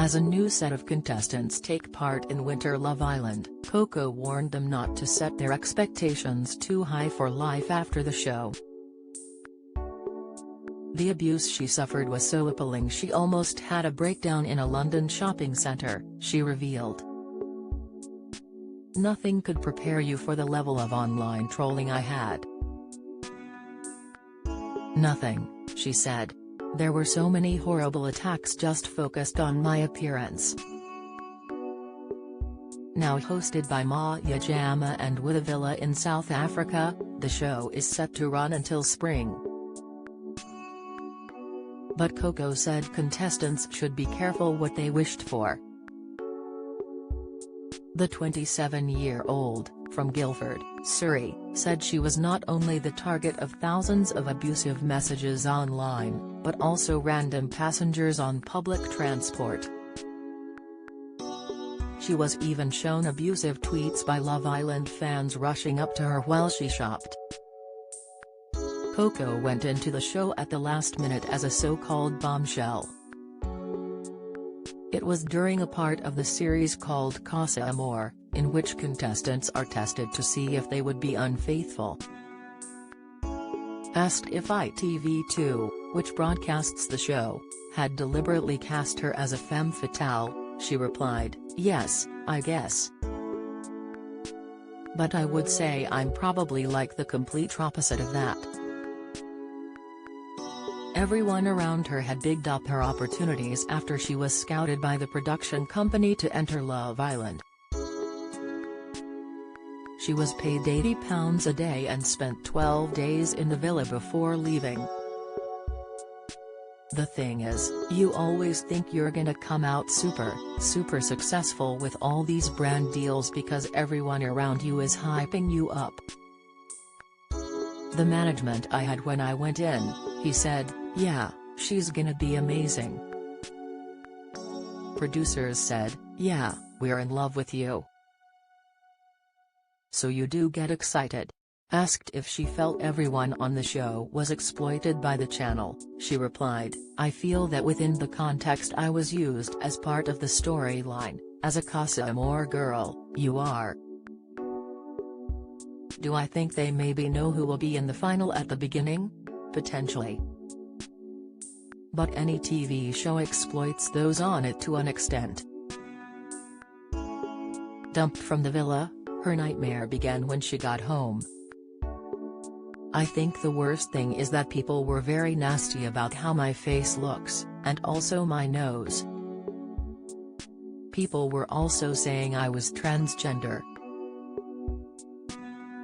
As a new set of contestants take part in Winter Love Island, Coco warned them not to set their expectations too high for life after the show. The abuse she suffered was so appalling she almost had a breakdown in a London shopping centre, she revealed. Nothing could prepare you for the level of online trolling I had. Nothing, she said. There were so many horrible attacks just focused on my appearance. Now hosted by Maya Jama and with a villa in South Africa, the show is set to run until spring. But Coco said contestants should be careful what they wished for. The 27-year-old, from Guildford, Surrey, said she was not only the target of thousands of abusive messages online, but also random passengers on public transport. She was even shown abusive tweets by Love Island fans rushing up to her while she shopped. Coco went into the show at the last minute as a so-called bombshell. It was during a part of the series called Casa Amor, in which contestants are tested to see if they would be unfaithful. Asked if ITV2, which broadcasts the show, had deliberately cast her as a femme fatale, she replied, "Yes, I guess. But I would say I'm probably like the complete opposite of that." Everyone around her had bigged up her opportunities after she was scouted by the production company to enter Love Island. She was paid £80 a day and spent 12 days in the villa before leaving. The thing is, you always think you're gonna come out super successful with all these brand deals because everyone around you is hyping you up. The management I had when I went in, he said, "Yeah, she's gonna be amazing." Producers said, "Yeah, we're in love with you." So you do get excited. Asked if she felt everyone on the show was exploited by the channel, she replied, "I feel that within the context I was used as part of the storyline, as a Casa Amor girl, you are. Do I think they maybe know who will be in the final at the beginning? Potentially. But any TV show exploits those on it to an extent." Dumped from the villa, her nightmare began when she got home. "I think the worst thing is that people were very nasty about how my face looks, and also my nose. People were also saying I was transgender.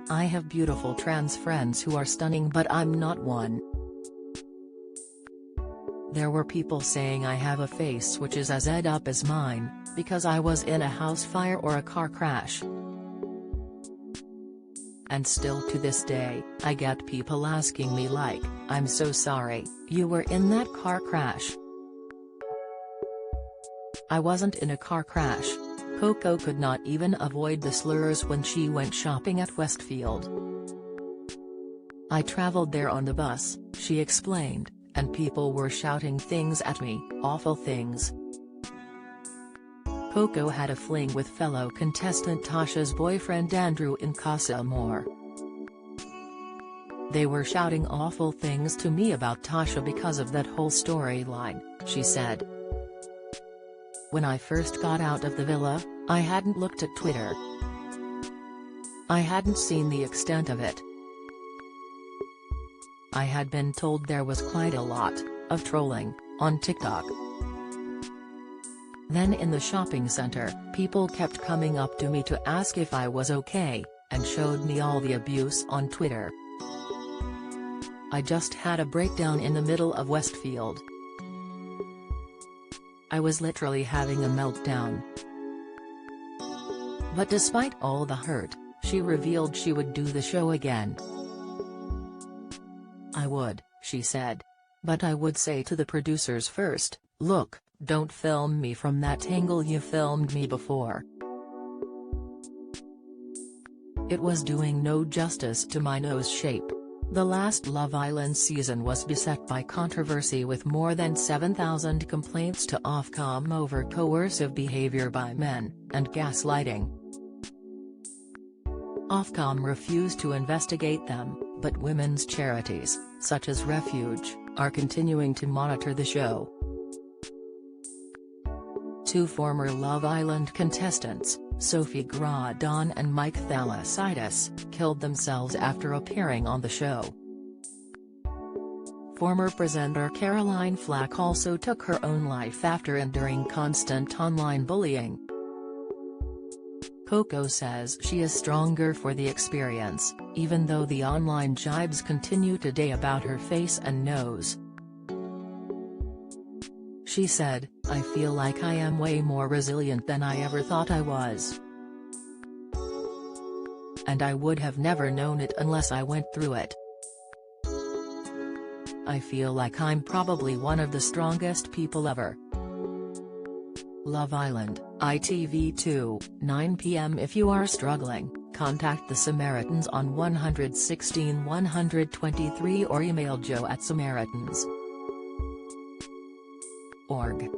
I have beautiful trans friends who are stunning but I'm not one. There were people saying I have a face which is as ed up as mine, because I was in a house fire or a car crash. And still to this day, I get people asking me like, I'm so sorry, you were in that car crash." I wasn't in a car crash. Coco could not even avoid the slurs when she went shopping at Westfield. "I traveled there on the bus," she explained, "and people were shouting things at me, awful things." Coco had a fling with fellow contestant Tasha's boyfriend Andrew in Casa Amor. "They were shouting awful things to me about Tasha because of that whole storyline," she said. "When I first got out of the villa, I hadn't looked at Twitter. I hadn't seen the extent of it. I had been told there was quite a lot of trolling on TikTok. Then in the shopping center, people kept coming up to me to ask if I was okay, and showed me all the abuse on Twitter. I just had a breakdown in the middle of Westfield. I was literally having a meltdown." But despite all the hurt, she revealed she would do the show again. "I would," she said. "But I would say to the producers first, look, don't film me from that angle you filmed me before. It was doing no justice to my nose shape. The last Love Island season was beset by controversy with more than 7,000 complaints to Ofcom over coercive behavior by men, and gaslighting. Ofcom refused to investigate them, but women's charities, such as Refuge, are continuing to monitor the show. Two former Love Island contestants, Sophie Gradon and Mike Thalassides, killed themselves after appearing on the show. Former presenter Caroline Flack also took her own life after enduring constant online bullying. Coco says she is stronger for the experience, even though the online jibes continue today about her face and nose. She said, "I feel like I am way more resilient than I ever thought I was. And I would have never known it unless I went through it. I feel like I'm probably one of the strongest people ever." Love Island, ITV2, 9 p.m. If you are struggling, contact the Samaritans on 116 123 or email joe@samaritans.org.